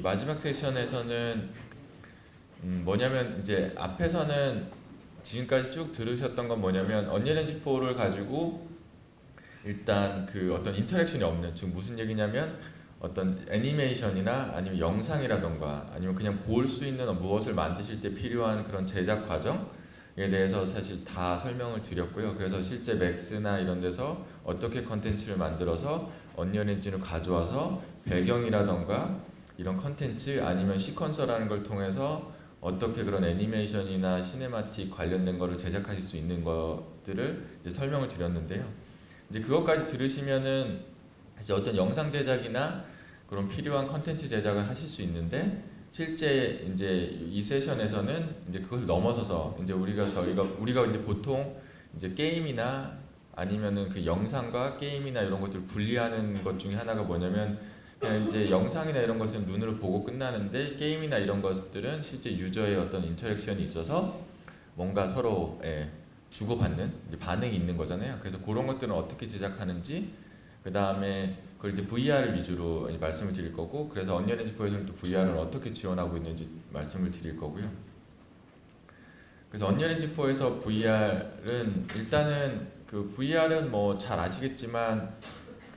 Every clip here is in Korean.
마지막 세션에서는 뭐냐면 이제 앞에서는 지금까지 쭉 들으셨던 건 뭐냐면 언리얼 엔진 4를 가지고 일단 그 어떤 인터랙션이 없는, 지금 무슨 얘기냐면 어떤 애니메이션이나 아니면 영상이라던가 아니면 그냥 볼 수 있는 무엇을 만드실 때 필요한 그런 제작 과정에 대해서 사실 다 설명을 드렸고요. 그래서 실제 맥스나 이런 데서 어떻게 컨텐츠를 만들어서 언리얼 엔진을 가져와서 배경이라던가 이런 컨텐츠 아니면 시퀀서라는 걸 통해서 어떻게 그런 애니메이션이나 시네마틱 관련된 거를 제작하실 수 있는 것들을 이제 설명을 드렸는데요. 이제 그것까지 들으시면은 이제 어떤 영상 제작이나 그런 필요한 컨텐츠 제작을 하실 수 있는데, 실제 이제 이 세션에서는 이제 그것을 넘어서서 이제 우리가 이제 보통 이제 게임이나 아니면은 그 영상과 게임이나 이런 것들을 분리하는 것 중에 하나가 뭐냐면, 그냥 이제 영상이나 이런 것은 눈으로 보고 끝나는데 게임이나 이런 것들은 실제 유저의 어떤 인터랙션이 있어서 뭔가 서로 주고받는 이제 반응이 있는 거잖아요. 그래서 그런 것들은 어떻게 제작하는지, 그 다음에 그걸 이제 VR을 위주로 말씀을 드릴 거고, 그래서 언리얼 엔진 4에서는 또 VR을 어떻게 지원하고 있는지 말씀을 드릴 거고요. 그래서 언리얼 엔진 4에서 VR은 일단은 그 VR은 뭐 잘 아시겠지만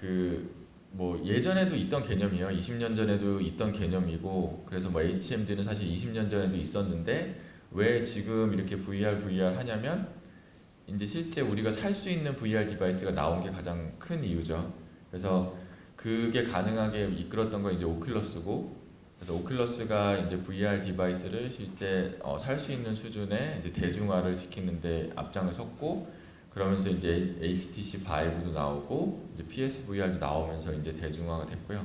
그 뭐 예전에도 있던 개념이에요. 20년 전에도 있던 개념이고, 그래서 뭐 HMD는 사실 20년 전에도 있었는데 왜 지금 이렇게 VR 하냐면 이제 실제 우리가 살 수 있는 VR 디바이스가 나온 게 가장 큰 이유죠. 그래서 그게 가능하게 이끌었던 건 이제 오큘러스고, 그래서 오큘러스가 이제 VR 디바이스를 실제 살 수 있는 수준의 이제 대중화를 시키는데 앞장을 섰고, 그러면서 이제 HTC 바이브도 나오고 이제 PSVR도 나오면서 이제 대중화가 됐고요.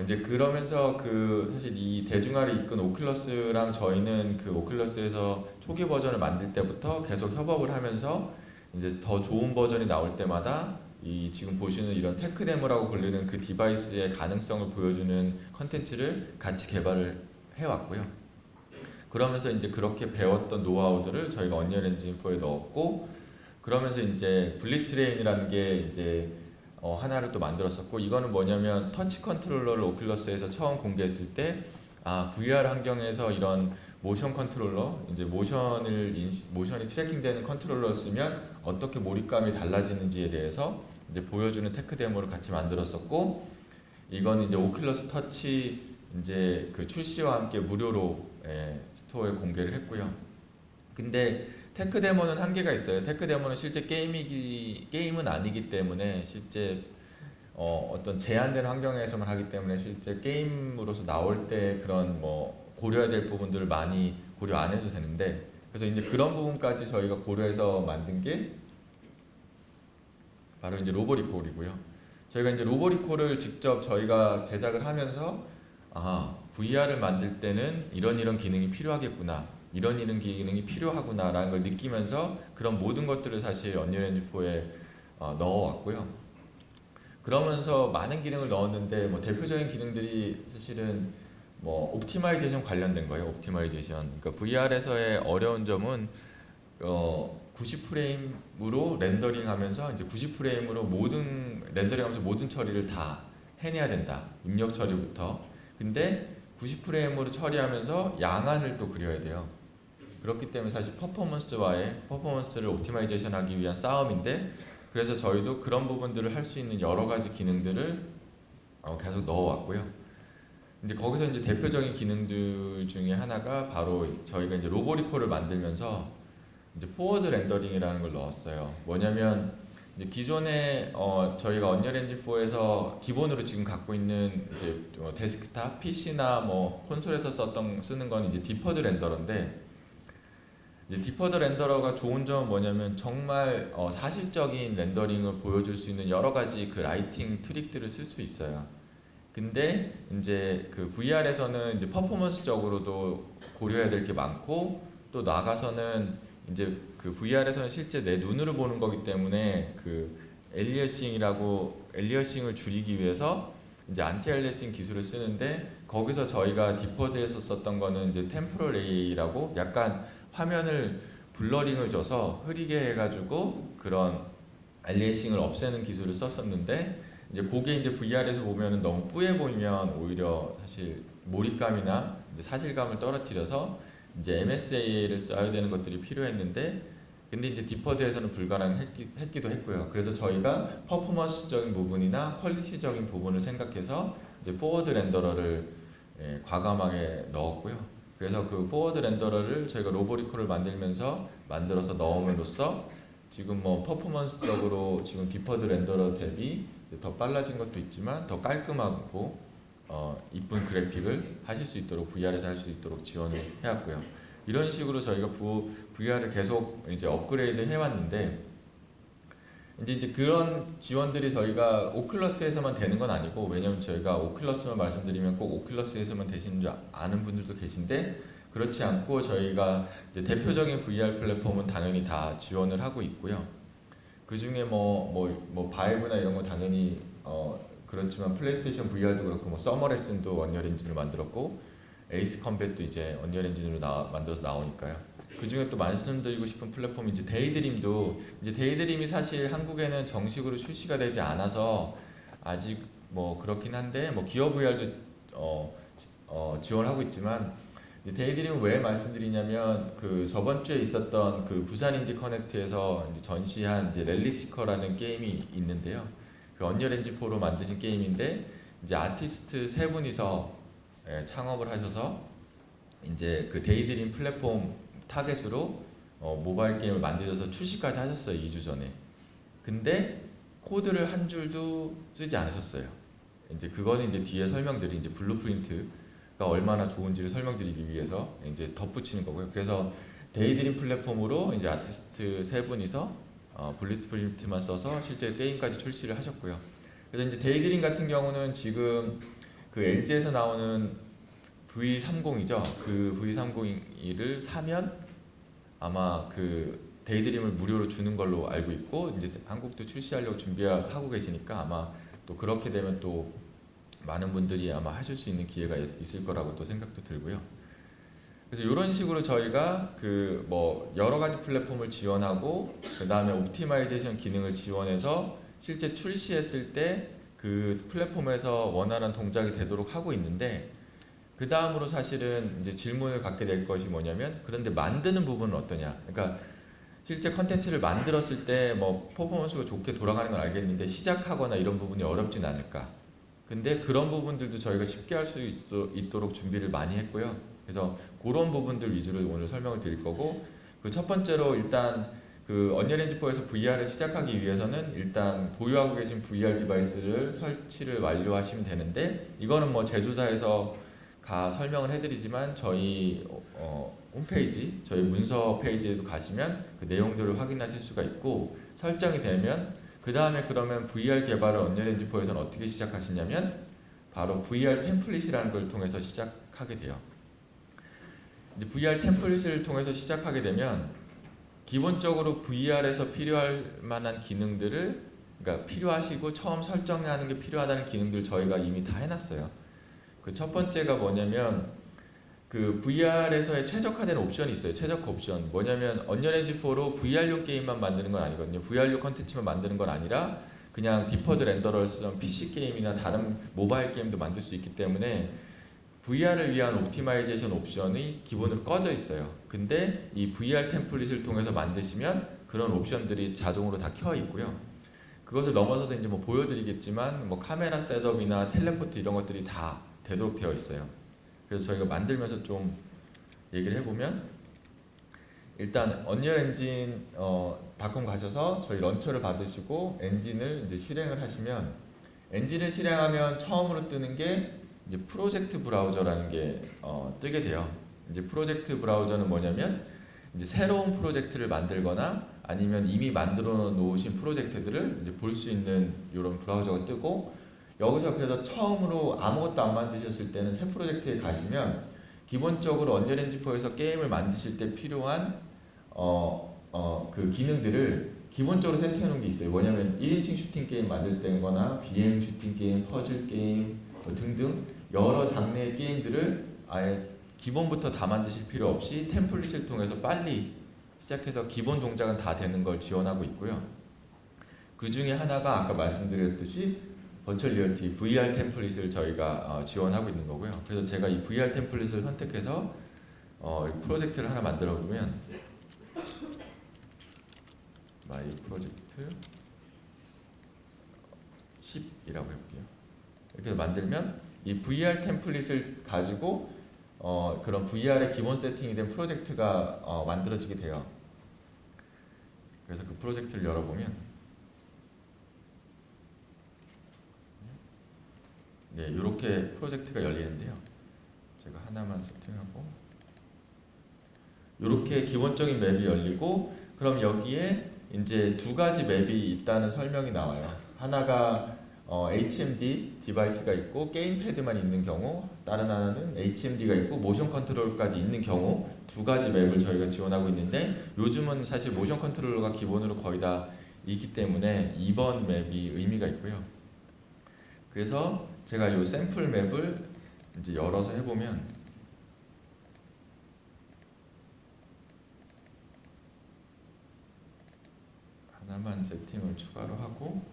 이제 그러면서 그 사실 이 대중화를 이끈 오큘러스랑 저희는 그 오큘러스에서 초기 버전을 만들 때부터 계속 협업을 하면서 이제 더 좋은 버전이 나올 때마다 이 지금 보시는 이런 테크 데모라고 불리는 그 디바이스의 가능성을 보여주는 컨텐츠를 같이 개발을 해왔고요. 그러면서 이제 그렇게 배웠던 노하우들을 저희가 언리얼 엔진 4에 넣었고, 그러면서 이제 블리트레인이라는 게 이제 하나를 또 만들었었고, 이거는 뭐냐면 터치 컨트롤러를 오큘러스에서 처음 공개했을 때 VR 환경에서 이런 모션 컨트롤러, 이제 모션이 트래킹되는 컨트롤러를 쓰면 어떻게 몰입감이 달라지는지에 대해서 이제 보여주는 테크 데모를 같이 만들었었고, 이건 이제 오큘러스 터치 이제 그 출시와 함께 무료로 스토어에 공개를 했고요. 근데 테크 데모는 한계가 있어요. 테크 데모는 실제 게임은 아니기 때문에 실제 어떤 제한된 환경에서만 하기 때문에 실제 게임으로서 나올 때 그런 뭐 고려해야 될 부분들을 많이 고려 안 해도 되는데, 그래서 이제 그런 부분까지 저희가 고려해서 만든 게 바로 이제 로보리콜이고요. 저희가 이제 로보리콜을 직접 저희가 제작을 하면서 VR을 만들 때는 이런 기능이 필요하겠구나, 이런 기능이 필요하구나라는 걸 느끼면서 그런 모든 것들을 사실 언리얼 엔진 4에 넣어왔고요. 그러면서 많은 기능을 넣었는데 뭐 대표적인 기능들이 사실은 뭐 옵티마이제이션 관련된 거예요. 옵티마이제이션. 그러니까 VR에서의 어려운 점은 90프레임으로 렌더링하면서 이제 90프레임으로 렌더링하면서 모든 처리를 다 해내야 된다. 입력 처리부터. 근데 90프레임으로 처리하면서 양안을 또 그려야 돼요. 그렇기 때문에 사실 퍼포먼스를 옵티마이제이션 하기 위한 싸움인데, 그래서 저희도 그런 부분들을 할 수 있는 여러 가지 기능들을 계속 넣어왔고요. 이제 거기서 이제 대표적인 기능들 중에 하나가 바로 저희가 이제 로보리콜을 만들면서 이제 포워드 렌더링이라는 걸 넣었어요. 뭐냐면 이제 기존에 저희가 언리얼 엔진 4에서 기본으로 지금 갖고 있는 이제 데스크탑, PC나 뭐 콘솔에서 쓰는 건 이제 디퍼드 렌더러인데, 이제 디퍼드 렌더러가 좋은 점은 뭐냐면 정말 사실적인 렌더링을 보여줄 수 있는 여러 가지 그 라이팅 트릭들을 쓸 수 있어요. 근데 이제 그 VR에서는 이제 퍼포먼스적으로도 고려해야 될 게 많고, 또 나가서는 이제 그 VR에서는 실제 내 눈으로 보는 거기 때문에 그 엘리어싱을 줄이기 위해서 이제 안티 엘리어싱 기술을 쓰는데, 거기서 저희가 디퍼드에서 썼던 거는 이제 템포럴 레이라고 약간 화면을 블러링을 줘서 흐리게 해가지고 그런 알리에싱을 없애는 기술을 썼었는데, 이제 그게 이제 VR에서 보면은 너무 뿌예 보이면 오히려 사실 몰입감이나 이제 사실감을 떨어뜨려서 이제 MSA를 써야 되는 것들이 필요했는데 근데 이제 디퍼드에서는 불가능했기도 했고요. 그래서 저희가 퍼포먼스적인 부분이나 퀄리티적인 부분을 생각해서 이제 포워드 렌더러를 과감하게 넣었고요. 그래서 그 포워드 렌더러를 저희가 로보리코를 만들어서 넣음으로써 지금 뭐 퍼포먼스적으로 지금 디퍼드 렌더러 대비 더 빨라진 것도 있지만 더 깔끔하고 이쁜 그래픽을 하실 수 있도록 VR에서 할 수 있도록 지원을 해왔고요. 이런 식으로 저희가 VR을 계속 이제 업그레이드 해왔는데 이제 그런 지원들이 저희가 오클러스에서만 되는 건 아니고 왜냐면 저희가 오클러스만 말씀드리면 꼭 오클러스에서만 되시는 줄 아는 분들도 계신데 그렇지 않고 저희가 이제 대표적인 VR 플랫폼은 당연히 다 지원을 하고 있고요. 그 중에 뭐 바이브나 이런 거 당연히 그렇지만 플레이스테이션 VR도 그렇고 뭐 서머레슨도 언리얼 엔진을 만들었고 에이스 컴뱃도 이제 언리얼 엔진으로 만들어서 나오니까요. 그 중에 또 말씀드리고 싶은 플랫폼이 이제 데이드림도 이제 데이드림이 사실 한국에는 정식으로 출시가 되지 않아서 아직 뭐 그렇긴 한데 뭐 기어 VR도 지원하고 있지만 데이드림은 왜 말씀드리냐면 그 저번 주에 있었던 그 부산 인디 커넥트에서 이제 전시한 이제 렐릭시커라는 게임이 있는데요. 그 언리얼 엔진 4로 만드신 게임인데 이제 아티스트 세 분이서 창업을 하셔서 이제 그 데이드림 플랫폼 타겟으로 모바일 게임을 만들어서 출시까지 하셨어요. 2주 전에. 근데 코드를 한 줄도 쓰지 않으셨어요. 이제 그거는 이제 뒤에 설명들이 이제 블루프린트가 얼마나 좋은지를 설명드리기 위해서 이제 덧붙이는 거고요. 그래서 데이드림 플랫폼으로 이제 아티스트 세 분이서 블루프린트만 써서 실제 게임까지 출시를 하셨고요. 그래서 이제 데이드림 같은 경우는 지금 그 LG에서 나오는 V30이죠. 그 V30을 사면 아마 그 데이드림을 무료로 주는 걸로 알고 있고 이제 한국도 출시하려고 준비하고 계시니까 아마 또 그렇게 되면 또 많은 분들이 아마 하실 수 있는 기회가 있을 거라고 또 생각도 들고요. 그래서 이런 식으로 저희가 그 뭐 여러 가지 플랫폼을 지원하고 그 다음에 옵티마이제이션 기능을 지원해서 실제 출시했을 때 그 플랫폼에서 원활한 동작이 되도록 하고 있는데 그 다음으로 사실은 이제 질문을 갖게 될 것이 뭐냐면 그런데 만드는 부분은 어떠냐? 그러니까 실제 컨텐츠를 만들었을 때 뭐 퍼포먼스가 좋게 돌아가는 건 알겠는데 시작하거나 이런 부분이 어렵진 않을까? 근데 그런 부분들도 저희가 쉽게 할 수 있도록 준비를 많이 했고요. 그래서 그런 부분들 위주로 오늘 설명을 드릴 거고 그 첫 번째로 일단 그 언리얼 엔진 4에서 VR을 시작하기 위해서는 일단 보유하고 계신 VR 디바이스를 설치를 완료하시면 되는데 이거는 뭐 제조사에서 설명을 해드리지만 저희 홈페이지, 저희 문서 페이지에도 가시면 그 내용들을 확인하실 수가 있고 설정이 되면 그 다음에 그러면 VR 개발을 언리얼 엔진 4에서는 어떻게 시작하시냐면 바로 VR 템플릿이라는 걸 통해서 시작하게 돼요. 이제 VR 템플릿을 통해서 시작하게 되면 기본적으로 VR에서 필요할 만한 기능들을 그러니까 필요하시고 처음 설정하는 게 필요하다는 기능들 저희가 이미 다 해놨어요. 그 첫 번째가 뭐냐면 그 VR에서의 최적화된 옵션이 있어요. 최적화 옵션 뭐냐면 언리얼 엔진 4로 VR용 게임만 만드는 건 아니거든요. VR용 컨텐츠만 만드는 건 아니라 그냥 디퍼드 렌더러를 쓰던 PC 게임이나 다른 모바일 게임도 만들 수 있기 때문에 VR을 위한 옵티마이제이션 옵션이 기본으로 꺼져 있어요. 근데 이 VR 템플릿을 통해서 만드시면 그런 옵션들이 자동으로 다 켜 있고요. 그것을 넘어서도 이제 뭐 보여드리겠지만 뭐 카메라 셋업이나 텔레포트 이런 것들이 다 되도록 되어 있어요. 그래서 저희가 만들면서 좀 얘기를 해보면 일단 언리얼 엔진 닷컴 가셔서 저희 런처를 받으시고 엔진을 이제 실행을 하시면 엔진을 실행하면 처음으로 뜨는 게 이제 프로젝트 브라우저라는 게 뜨게 돼요. 이제 프로젝트 브라우저는 뭐냐면 이제 새로운 프로젝트를 만들거나 아니면 이미 만들어 놓으신 프로젝트들을 이제 볼 수 있는 이런 브라우저가 뜨고 여기서 그래서 처음으로 아무것도 안 만드셨을 때는 새 프로젝트에 가시면 기본적으로 언리얼 엔진 4에서 게임을 만드실 때 필요한 그 기능들을 기본적으로 세팅해 놓은 게 있어요. 뭐냐면 1인칭 슈팅 게임 만들 때거나 BM 슈팅 게임, 퍼즐 게임 등등 여러 장르의 게임들을 아예 기본부터 다 만드실 필요 없이 템플릿을 통해서 빨리 시작해서 기본 동작은 다 되는 걸 지원하고 있고요. 그 중에 하나가 아까 말씀드렸듯이 버추얼 리얼티 VR 템플릿을 저희가 지원하고 있는 거고요. 그래서 제가 이 VR 템플릿을 선택해서 이 프로젝트를 하나 만들어 보면 마이 프로젝트 10이라고 해볼게요. 이렇게 만들면 이 VR 템플릿을 가지고 그런 VR의 기본 세팅이 된 프로젝트가 만들어지게 돼요. 그래서 그 프로젝트를 열어보면 네, 이렇게 프로젝트가 열리는데요. 제가 하나만 세팅하고 이렇게 기본적인 맵이 열리고, 그럼 여기에 이제 두 가지 맵이 있다는 설명이 나와요. 하나가 HMD 디바이스가 있고 게임패드만 있는 경우, 다른 하나는 HMD가 있고 모션 컨트롤까지 있는 경우, 두 가지 맵을 저희가 지원하고 있는데, 요즘은 사실 모션 컨트롤러가 기본으로 거의 다 있기 때문에 2번 맵이 의미가 있고요. 그래서 제가 이 샘플 맵을 이제 열어서 해보면 하나만 세팅을 추가로 하고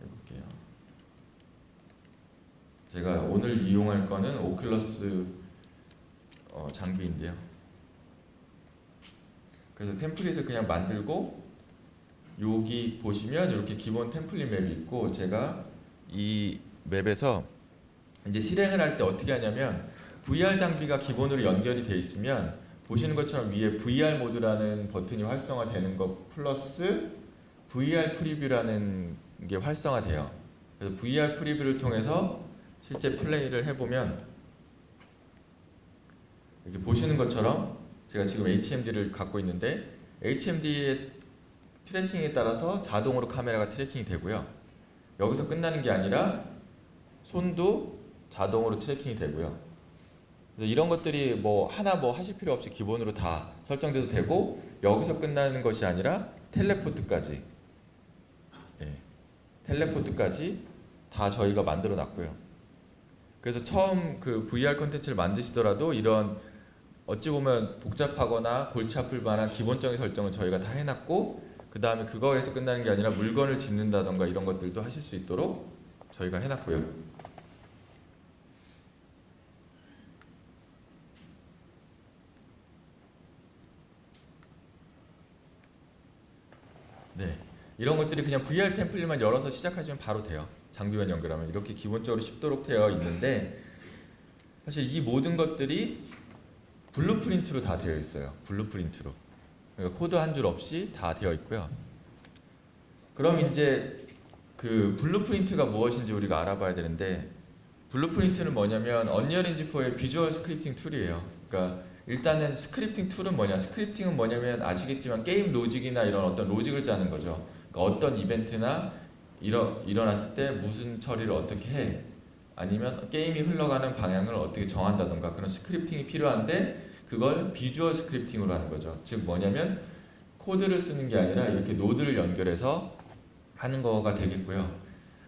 해볼게요. 제가 오늘 이용할 거는 오큘러스 장비인데요. 그래서 템플릿을 그냥 만들고, 여기 보시면 이렇게 기본 템플릿 맵이 있고, 제가 이 맵에서 이제 실행을 할 때 어떻게 하냐면, VR 장비가 기본으로 연결이 돼 있으면 보시는 것처럼 위에 VR 모드라는 버튼이 활성화되는 것 플러스 VR 프리뷰라는 게 활성화돼요. 그래서 VR 프리뷰를 통해서 실제 플레이를 해보면 이렇게 보시는 것처럼 제가 지금 HMD를 갖고 있는데, HMD의 트래킹에 따라서 자동으로 카메라가 트래킹이 되고요. 여기서 끝나는 게 아니라 손도 자동으로 트래킹이 되고요. 그래서 이런 것들이 하나 하실 필요 없이 기본으로 다 설정돼도 되고, 여기서 끝나는 것이 아니라 텔레포트까지, 텔레포트까지 다 저희가 만들어 놨고요. 그래서 처음 그 VR 컨텐츠를 만드시더라도 이런 어찌 보면 복잡하거나 골치 아플 만한 기본적인 설정은 저희가 다 해놨고, 그 다음에 그거에서 끝나는 게 아니라 물건을 짓는다던가 이런 것들도 하실 수 있도록 저희가 해놨고요. 네, 이런 것들이 그냥 VR 템플릿만 열어서 시작하시면 바로 돼요. 장비만 연결하면 이렇게 기본적으로 쉽도록 되어 있는데, 사실 이 모든 것들이 블루프린트로 다 되어 있어요. 블루프린트로. 그러니까 코드 한 줄 없이 다 되어 있고요. 그럼 이제 그 블루프린트가 무엇인지 우리가 알아봐야 되는데, 블루프린트는 뭐냐면 언리얼 엔진 4의 비주얼 스크립팅 툴이에요. 그러니까 일단은 스크립팅 툴은 뭐냐? 스크립팅은 뭐냐면 아시겠지만 게임 로직이나 이런 어떤 로직을 짜는 거죠. 그러니까 어떤 이벤트나 일어났을 때 무슨 처리를 어떻게 해, 아니면 게임이 흘러가는 방향을 어떻게 정한다던가 그런 스크립팅이 필요한데, 그걸 비주얼 스크립팅으로 하는 거죠. 즉 뭐냐면 코드를 쓰는 게 아니라 이렇게 노드를 연결해서 하는 거가 되겠고요.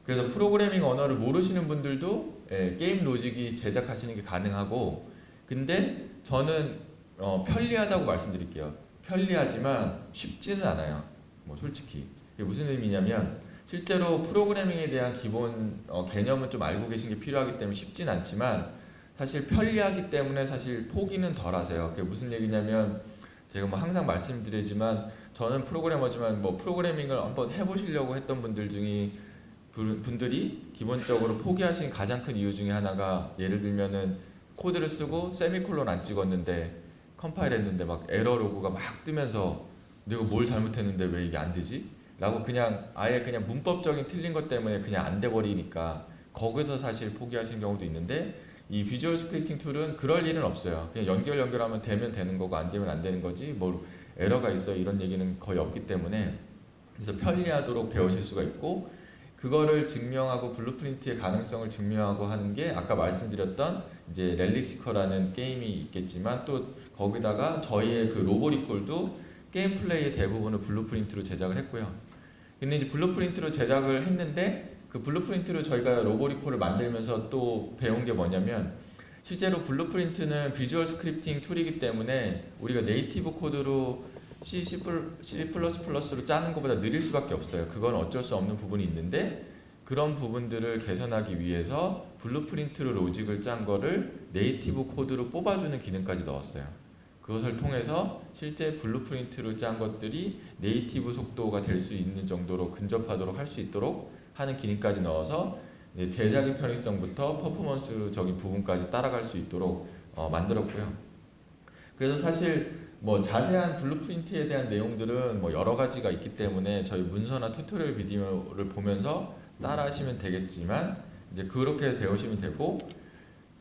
그래서 프로그래밍 언어를 모르시는 분들도 게임 로직이 제작하시는 게 가능하고, 근데 저는 편리하다고 말씀드릴게요. 편리하지만 쉽지는 않아요. 솔직히 이게 무슨 의미냐면, 실제로 프로그래밍에 대한 기본 개념은 좀 알고 계신 게 필요하기 때문에 쉽진 않지만, 사실 편리하기 때문에 사실 포기는 덜 하세요. 그게 무슨 얘기냐면, 제가 항상 말씀드리지만 저는 프로그래머지만 프로그래밍을 한번 해보시려고 했던 분들이 기본적으로 포기하신 가장 큰 이유 중에 하나가, 예를 들면은 코드를 쓰고 세미콜론 안 찍었는데 컴파일 했는데 막 에러 로고가 막 뜨면서 내가 뭘 잘못했는데 왜 이게 안 되지? 라고 그냥 아예 그냥 문법적인 틀린 것 때문에 그냥 안 돼 버리니까 거기서 사실 포기하시는 경우도 있는데, 이 비주얼 스크립팅 툴은 그럴 일은 없어요. 그냥 연결하면 되면 되는 거고 안 되면 안 되는 거지 에러가 있어 이런 얘기는 거의 없기 때문에, 그래서 편리하도록 배우실 수가 있고, 그거를 증명하고 블루프린트의 가능성을 증명하고 하는 게 아까 말씀드렸던 이제 렐릭시커라는 게임이 있겠지만, 또 거기다가 저희의 그 로보리콜도 게임 플레이의 대부분을 블루프린트로 제작을 했고요. 근데 이제 블루프린트로 제작을 했는데, 그 블루프린트로 저희가 로보리콜을 만들면서 또 배운 게 뭐냐면, 실제로 블루프린트는 비주얼 스크립팅 툴이기 때문에 우리가 네이티브 코드로 C++로 짜는 것보다 느릴 수밖에 없어요. 그건 어쩔 수 없는 부분이 있는데, 그런 부분들을 개선하기 위해서 블루프린트로 로직을 짠 거를 네이티브 코드로 뽑아주는 기능까지 넣었어요. 그것을 통해서 실제 블루프린트로 짠 것들이 네이티브 속도가 될 수 있는 정도로 근접하도록 할 수 있도록 하는 기능까지 넣어서 제작의 편의성부터 퍼포먼스적인 부분까지 따라갈 수 있도록 만들었고요. 그래서 사실 뭐 자세한 블루프린트에 대한 내용들은 뭐 여러 가지가 있기 때문에 저희 문서나 튜토리얼 비디오를 보면서 따라 하시면 되겠지만 이제 그렇게 배우시면 되고,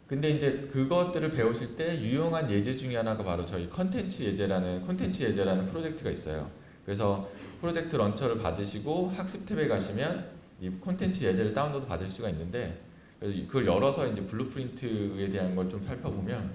근데 이제 그것들을 배우실 때 유용한 예제 중에 하나가 바로 저희 콘텐츠 예제라는 프로젝트가 있어요. 그래서 프로젝트 런처를 받으시고 학습 탭에 가시면 이 콘텐츠 예제를 다운로드 받을 수가 있는데, 그걸 열어서 이제 블루프린트에 대한 걸 좀 살펴보면,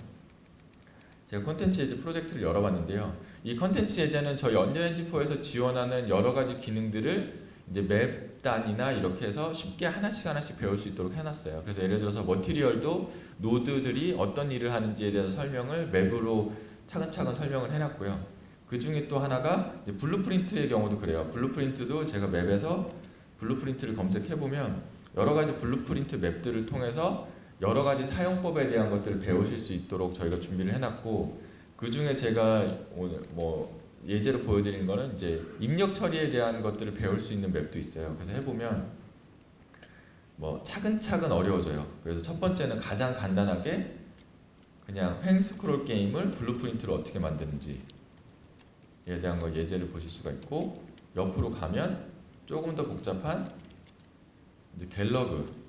제가 콘텐츠 예제 프로젝트를 열어봤는데요. 이 콘텐츠 예제는 저희 언리얼 엔진 4에서 지원하는 여러 가지 기능들을 이제 맵 단위나 이렇게 해서 쉽게 하나씩 배울 수 있도록 해놨어요. 그래서 예를 들어서 머티리얼도 노드들이 어떤 일을 하는지에 대해서 설명을 맵으로 차근차근 설명을 해놨고요. 그 중에 또 하나가 이제 블루프린트의 경우도 그래요. 블루프린트도 제가 맵에서 블루프린트를 검색해보면 여러 가지 블루프린트 맵들을 통해서 여러 가지 사용법에 대한 것들을 배우실 수 있도록 저희가 준비를 해놨고, 그 중에 제가 오늘 뭐 예제로 보여드리는 거는 이제 입력 처리에 대한 것들을 배울 수 있는 맵도 있어요. 그래서 해보면 뭐 차근차근 어려워져요. 그래서 첫 번째는 가장 간단하게 그냥 횡 스크롤 게임을 블루프린트로 어떻게 만드는지에 대한 걸 예제를 보실 수가 있고, 옆으로 가면 조금 더 복잡한 이제 갤러그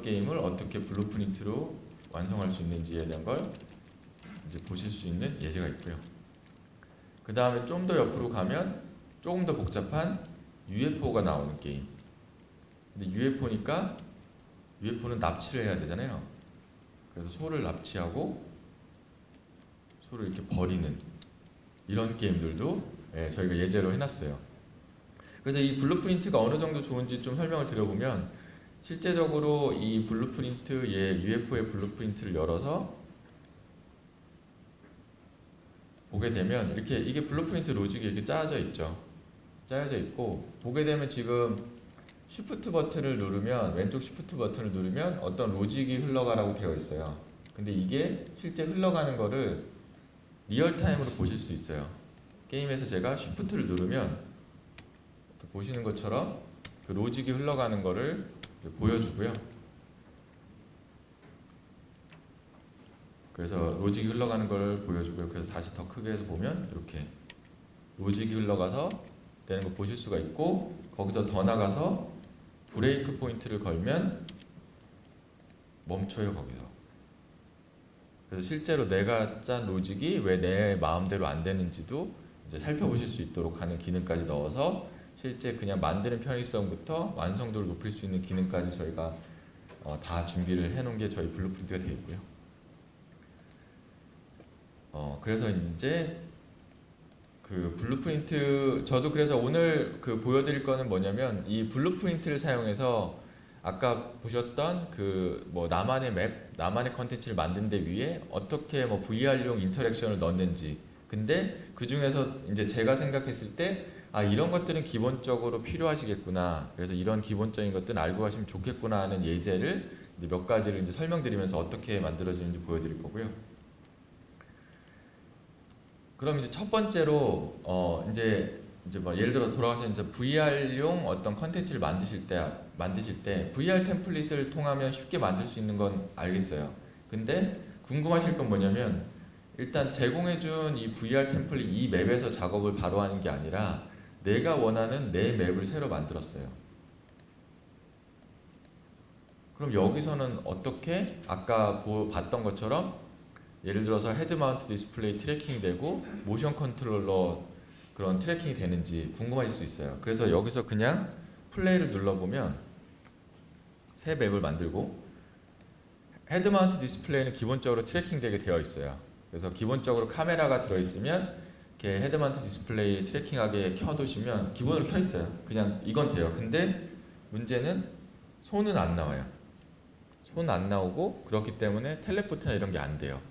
게임을 어떻게 블루프린트로 완성할 수 있는지에 대한 걸 이제 보실 수 있는 예제가 있고요. 그 다음에 좀 더 옆으로 가면 조금 더 복잡한 UFO가 나오는 게임. 근데 UFO는 납치를 해야 되잖아요. 그래서 소를 납치하고 소를 이렇게 버리는 이런 게임들도 저희가 예제로 해놨어요. 그래서 이 블루프린트가 어느 정도 좋은지 좀 설명을 드려보면, 실제적으로 이 블루프린트의 UFO의 블루프린트를 열어서 보게 되면 이렇게 이게 블루프린트 로직이 이렇게 짜여져 있고, 보게 되면 지금 쉬프트 버튼을 누르면, 왼쪽 쉬프트 버튼을 누르면 어떤 로직이 흘러가라고 되어 있어요. 근데 이게 실제 흘러가는 거를 리얼타임으로 보실 수 있어요. 게임에서 제가 쉬프트를 누르면 보시는 것처럼 그 로직이 흘러가는 거를 보여주고요. 그래서 로직이 흘러가는 걸 보여주고요. 그래서 다시 더 크게 해서 보면 이렇게 로직이 흘러가서 되는 거 보실 수가 있고, 거기서 더 나가서 브레이크 포인트를 걸면 멈춰요, 거기서. 그래서 실제로 내가 짠 로직이 왜 내 마음대로 안 되는지도 이제 살펴보실 수 있도록 하는 기능까지 넣어서, 실제 그냥 만드는 편의성부터 완성도를 높일 수 있는 기능까지 저희가 다 준비를 해놓은 게 저희 블루프린트가 되어 있고요. 그래서 이제 그 블루프린트, 저도 그래서 오늘 그 보여드릴 거는 뭐냐면, 이 블루프린트를 사용해서 아까 보셨던 그 뭐 나만의 맵, 나만의 컨텐츠를 만든 데 위에 어떻게 뭐 VR용 인터랙션을 넣는지, 근데 그 중에서 이제 제가 생각했을 때 이런 것들은 기본적으로 필요하시겠구나, 그래서 이런 기본적인 것들은 알고 가시면 좋겠구나 하는 예제를 이제 몇 가지를 이제 설명드리면서 어떻게 만들어지는지 보여드릴 거고요. 그럼 이제 첫 번째로 이제 뭐 예를 들어 돌아가서 이제 VR용 어떤 컨텐츠를 만드실 때 VR 템플릿을 통하면 쉽게 만들 수 있는 건 알겠어요. 근데 궁금하실 건 뭐냐면, 일단 제공해준 이 VR 템플릿 이 맵에서 작업을 바로 하는 게 아니라 내가 원하는 내 맵을 새로 만들었어요. 그럼 여기서는 어떻게 아까 봤던 것처럼 예를 들어서 헤드 마운트 디스플레이 트래킹이 되고 모션 컨트롤러 그런 트래킹이 되는지 궁금하실 수 있어요. 그래서 여기서 그냥 플레이를 눌러보면 새 맵을 만들고, 헤드 마운트 디스플레이는 기본적으로 트래킹 되게 되어 있어요. 그래서 기본적으로 카메라가 들어있으면 이렇게 헤드 마운트 디스플레이 트래킹하게 켜두시면 기본으로 켜 있어요. 그냥 이건 돼요. 근데 문제는 손은 안 나와요. 손 안 나오고, 그렇기 때문에 텔레포트나 이런 게 안 돼요.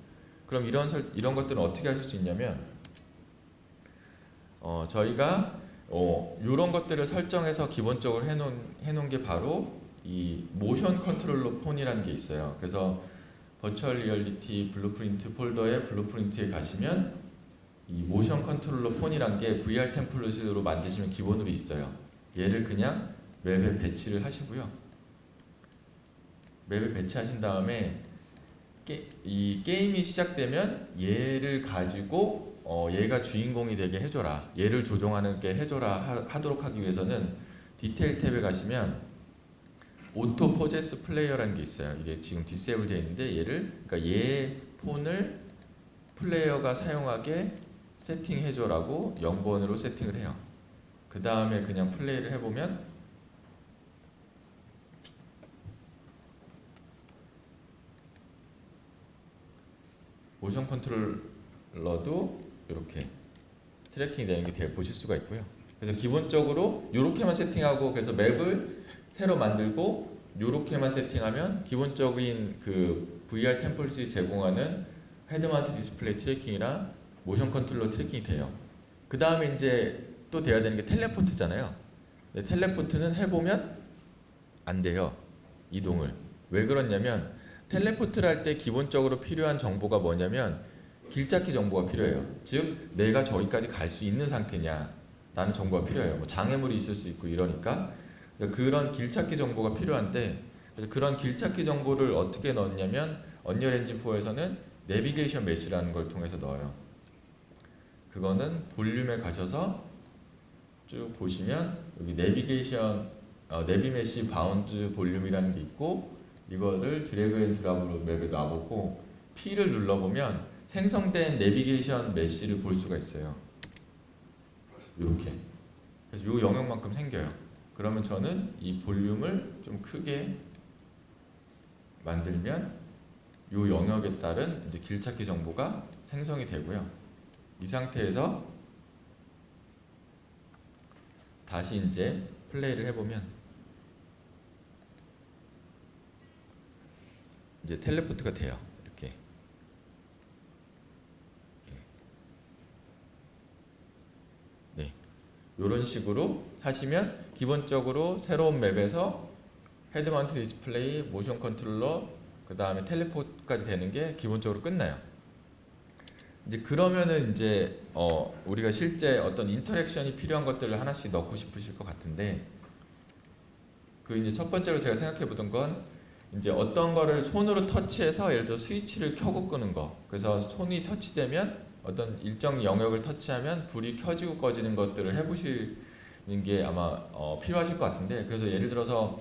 그럼 이런 것들은 어떻게 하실 수 있냐면, 저희가 이런 것들을 설정해서 기본적으로 해놓은 게 바로 이 모션 컨트롤러 폰이라는 게 있어요. 그래서 버추얼 리얼리티 블루프린트 폴더에 블루프린트에 가시면 이 모션 컨트롤러 폰이란 게 VR 템플릿으로 만드시면 기본으로 있어요. 얘를 그냥 맵에 배치를 하시고요. 맵에 배치하신 다음에 이 게임이 시작되면 얘를 가지고 얘가 주인공이 되게 해줘라, 얘를 조종하는 게 해줘라 하도록 하기 위해서는 디테일 탭에 가시면 오토 포제스 플레이어라는 게 있어요. 이게 지금 디세이블 되어 있는데 그러니까 얘 폰을 플레이어가 사용하게 세팅해줘라고 0번으로 세팅을 해요. 그 다음에 그냥 플레이를 해보면 모션 컨트롤러도 이렇게 트래킹이 되는 게 보실 수가 있고요. 그래서 기본적으로 이렇게만 세팅하고, 그래서 맵을 새로 만들고 이렇게만 세팅하면 기본적인 그 VR 템플릿이 제공하는 헤드마운트 디스플레이 트래킹이랑 모션 컨트롤러 트래킹이 돼요. 그 다음에 이제 또 돼야 되는 게 텔레포트잖아요. 근데 텔레포트는 해보면 안 돼요. 이동을. 왜 그러냐면 텔레포트를 할 때 기본적으로 필요한 정보가 뭐냐면 길찾기 정보가 필요해요. 즉 내가 저기까지 갈 수 있는 상태냐 라는 정보가 필요해요. 뭐 장애물이 있을 수 있고 이러니까 그런 길찾기 정보가 필요한데, 그런 길찾기 정보를 어떻게 넣냐면 언리얼 엔진 4에서는 내비게이션 메시라는 걸 통해서 넣어요. 그거는 볼륨에 가셔서 쭉 보시면 여기 내비게이션 내비 메시 바운드 볼륨이라는 게 있고, 이거를 드래그 앤 드랍으로 맵에 놔보고 P를 눌러보면 생성된 내비게이션 메시를 볼 수가 있어요. 이렇게. 그래서 이 영역만큼 생겨요. 그러면 저는 이 볼륨을 좀 크게 만들면 이 영역에 따른 이제 길찾기 정보가 생성이 되고요. 이 상태에서 다시 이제 플레이를 해보면 이제 텔레포트가 돼요. 이렇게. 네. 이런 식으로 하시면 기본적으로 새로운 맵에서 헤드마운트 디스플레이, 모션 컨트롤러, 그 다음에 텔레포트까지 되는 게 기본적으로 끝나요. 이제 그러면은 이제 우리가 실제 어떤 인터랙션이 필요한 것들을 하나씩 넣고 싶으실 것 같은데, 그 이제 첫 번째로 제가 생각해 보던 건 이제 어떤 거를 손으로 터치해서 예를 들어 스위치를 켜고 끄는 거. 그래서 손이 터치되면 어떤 일정 영역을 터치하면 불이 켜지고 꺼지는 것들을 해보시는 게 아마 필요하실 것 같은데, 그래서 예를 들어서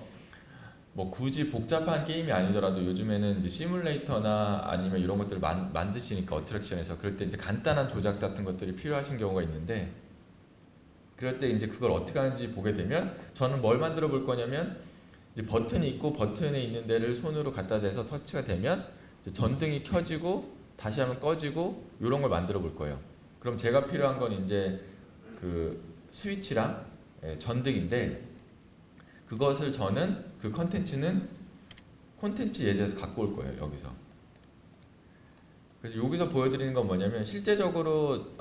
뭐 굳이 복잡한 게임이 아니더라도 요즘에는 이제 시뮬레이터나 아니면 이런 것들을 만드시니까 어트랙션에서, 그럴 때 이제 간단한 조작 같은 것들이 필요하신 경우가 있는데, 그럴 때 이제 그걸 어떻게 하는지 보게 되면 저는 뭘 만들어 볼 거냐면 이제 버튼이 있고 버튼에 있는 데를 손으로 갖다 대서 터치가 되면 이제 전등이 켜지고 다시 하면 꺼지고 이런 걸 만들어 볼 거예요. 그럼 제가 필요한 건 이제 그 스위치랑 전등인데, 그것을 저는 그 컨텐츠는 콘텐츠 예제에서 갖고 올 거예요. 여기서. 그래서 여기서 보여드리는 건 뭐냐면 실제적으로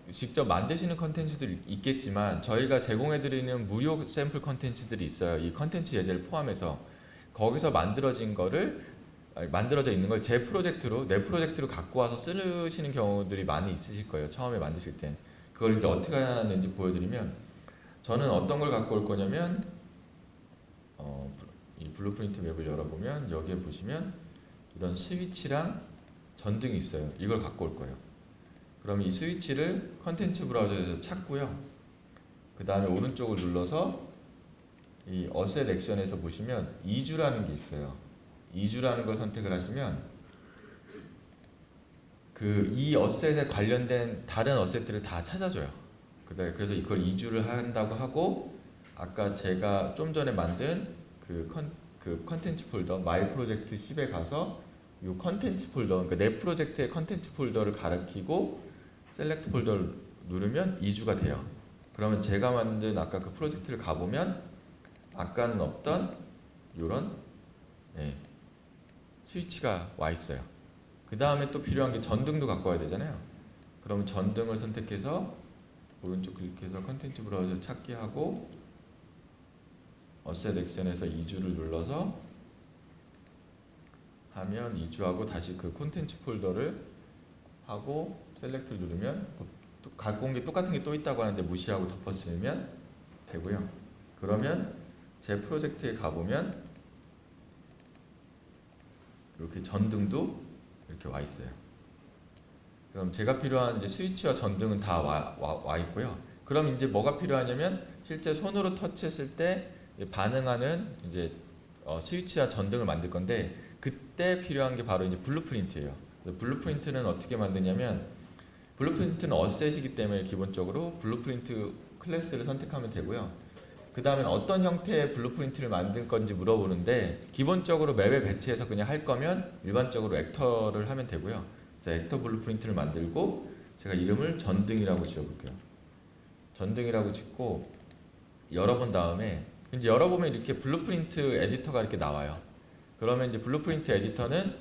직접 만드시는 컨텐츠들이 있겠지만 저희가 제공해드리는 무료 샘플 컨텐츠들이 있어요. 이 컨텐츠 예제를 포함해서 거기서 만들어져 있는 걸 제 프로젝트로, 내 프로젝트로 갖고 와서 쓰시는 경우들이 많이 있으실 거예요. 처음에 만드실 땐. 그걸 이제 어떻게 하는지 보여드리면, 저는 어떤 걸 갖고 올 거냐면 이 블루프린트 맵을 열어보면 여기에 보시면 이런 스위치랑 전등이 있어요. 이걸 갖고 올 거예요. 그럼 이 스위치를 컨텐츠 브라우저에서 찾고요. 그 다음에 오른쪽을 눌러서 이 어셋 액션에서 보시면 이주라는 게 있어요. 이주라는 걸 선택을 하시면 이 어셋에 관련된 다른 어셋들을 다 찾아줘요. 그래서 이걸 이주를 한다고 하고, 아까 제가 좀 전에 만든 그 컨텐츠 폴더 마이 프로젝트 10에 가서 이 컨텐츠 폴더, 그러니까 내 프로젝트의 컨텐츠 폴더를 가리키고 셀렉트 폴더를 누르면 이주가 돼요. 그러면 제가 만든 아까 그 프로젝트를 가보면 아까는 없던 이런 스위치가 와 있어요. 그 다음에 또 필요한 게 전등도 갖고 와야 되잖아요. 그러면 전등을 선택해서 오른쪽 클릭해서 컨텐츠 브라우저 찾기 하고 어셋 액션에서 2주를 눌러서 하면 2주하고 다시 그 콘텐츠 폴더를 하고 셀렉트를 누르면 또 갖고 온 게 똑같은 게 또 있다고 하는데 무시하고 덮어쓰면 되고요. 그러면 제 프로젝트에 가보면 이렇게 전등도 이렇게 와 있어요. 그럼 제가 필요한 이제 스위치와 전등은 다 와 있고요. 그럼 이제 뭐가 필요하냐면 실제 손으로 터치했을 때 반응하는 이제 스위치와 전등을 만들 건데 그때 필요한 게 바로 이제 블루프린트예요. 블루프린트는 어떻게 만드냐면 블루프린트는 어셋이기 때문에 기본적으로 블루프린트 클래스를 선택하면 되고요. 그 다음에 어떤 형태의 블루프린트를 만들 건지 물어보는데 기본적으로 맵에 배치해서 그냥 할 거면 일반적으로 액터를 하면 되고요. 그래서 액터 블루프린트를 만들고 제가 이름을 전등이라고 지어볼게요. 전등이라고 짓고 열어본 다음에 이제 열어보면 이렇게 블루프린트 에디터가 이렇게 나와요. 그러면 이제 블루프린트 에디터는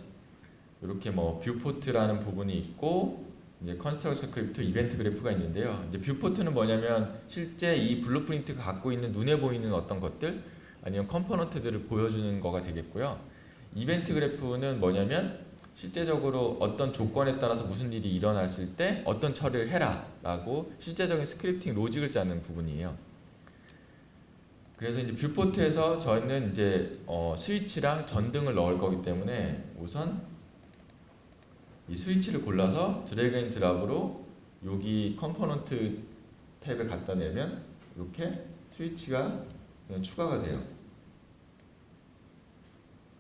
이렇게 뭐 뷰포트라는 부분이 있고 이제 컨스트럭션 스크립트, 이벤트 그래프가 있는데요. 이제 뷰포트는 뭐냐면 실제 이 블루프린트가 갖고 있는 눈에 보이는 어떤 것들 아니면 컴포넌트들을 보여주는 거가 되겠고요. 이벤트 그래프는 뭐냐면 실제적으로 어떤 조건에 따라서 무슨 일이 일어났을 때 어떤 처리를 해라 라고 실제적인 스크립팅 로직을 짜는 부분이에요. 그래서 이제 뷰포트에서 저희는 이제 스위치랑 전등을 넣을 거기 때문에 우선 이 스위치를 골라서 드래그 앤 드랍으로 여기 컴포넌트 탭에 갖다 내면 이렇게 스위치가 그냥 추가가 돼요.